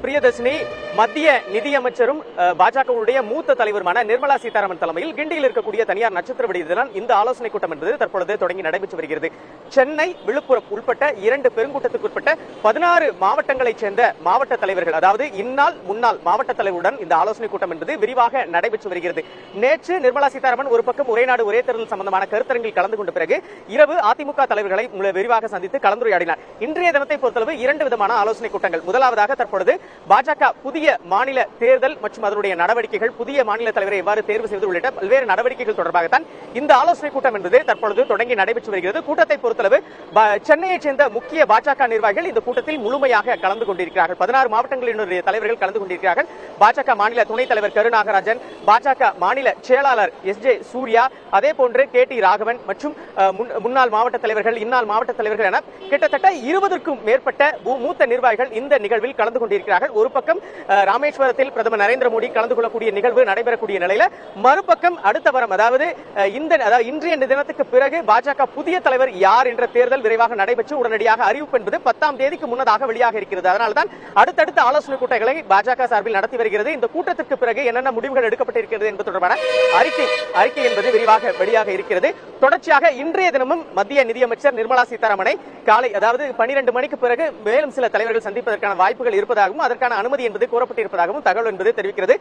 பிரியதர்ஷினி மத்திய நிதியமைச்சரும் பாஜகவுடைய மூத்த தலைவருமான நிர்மலா சீதாராமன் தலைமையில் கிண்டியில் இருக்கக்கூடிய தனியார் நட்சத்திர விடுதியில்தான் இந்த ஆலோசனை கூட்டம் என்பது தற்பொழுது தொடங்கி நடைபெற்று வருகிறது. சென்னை, விழுப்புரம் உள்பட்ட 2 பெருங்கூட்டத்துக்குட்பட்ட 16 மாவட்டங்களைச் சேர்ந்த மாவட்ட தலைவர்கள், அதாவது இந்நாள் முன்னாள் மாவட்ட தலைவருடன் இந்த ஆலோசனை கூட்டம் என்பது விரிவாக நடைபெற்று வருகிறது. நேற்று நிர்மலா சீதாராமன் ஒரு பக்கம் ஒரே நாடு ஒரே தேர்தல் சம்பந்தமான கருத்தரங்கில் கலந்து கொண்ட பிறகு இரவு அதிமுக தலைவர்களை விரிவாக சந்தித்து கலந்துரையாடினார். இன்றைய தினத்தை பொறுத்தளவு 2 விதமான ஆலோசனை கூட்டங்கள். முதலாவதாக தற்பொழுது பாஜக புதிய மாநில தேர்தல் மற்றும் அதனுடைய நடவடிக்கைகள், புதிய மாநில தலைவரை எவ்வாறு தேர்வு செய்வது உள்ளிட்ட பல்வேறு நடவடிக்கைகள் தொடர்பாகத்தான் இந்த ஆலோசனை கூட்டம் என்பது தற்பொழுது தொடங்கி நடைபெற்று வருகிறது. கூட்டத்தை பொறுத்தளவு சென்னையைச் சேர்ந்த முக்கிய பாஜக நிர்வாகிகள் இந்த கூட்டத்தில் முழுமையாக கலந்து கொண்டிருக்கிறார்கள். 16 மாவட்டங்களினுடைய தலைவர்கள் கலந்து கொண்டிருக்கிறார்கள். பாஜக மாநில துணைத் தலைவர் கருநாகராஜன், பாஜக மாநில செயலாளர் எஸ்.ஜே. சூர்யா, அதே போன்று KT ராகவன் மற்றும் முன்னாள் மாவட்ட தலைவர்கள், இந்நாள் மாவட்ட தலைவர்கள் என கிட்டத்தட்ட 20க்கும் மேற்பட்ட மூத்த நிர்வாகிகள் இந்த நிகழ்வில் கலந்து கொண்டிருக்கிறார்கள். ஒரு பக்கம் ராமேஸ்வரத்தில் பிரதமர் நரேந்திர மோடி கலந்து கொள்ளக்கூடிய நிகழ்வு நடைபெறக்கூடிய நிலையில, மறுபக்கம் அடுத்த வாரம், அதாவது இன்றைய தினத்துக்கு பிறகு பாஜக புதிய தலைவர் யார் என்ற தேர்தல் விரைவாக நடைபெற்று உடனடியாக அறிவிப்பு என்பது 10ஆம் தேதிக்கு முன்னதாக வெளியாக இருக்கிறது. அதனால்தான் அடுத்தடுத்த ஆலோசனை கூட்டங்களை பாஜக சார்பில் நடத்தி வருகிறது. இந்த கூட்டத்திற்கு பிறகு என்னென்ன முடிவுகள் எடுக்கப்பட்டிருக்கிறது என்பது தொடர்பான அறிக்கை என்பது விரிவாக வெளியாக இருக்கிறது. தொடர்ச்சியாக இன்றைய தினமும் மத்திய நிதியமைச்சர் நிர்மலா சீதாராமனை காலை, அதாவது 12 மணிக்கு பிறகு மேலும் சில தலைவர்கள் சந்திப்பதற்கான வாய்ப்புகள் இருப்பதாகவும் அதற்கான அனுமதி என்பது கோரப்பட்டிருப்பதாகவும் தகவல் என்பது தெரிவிக்கிறது.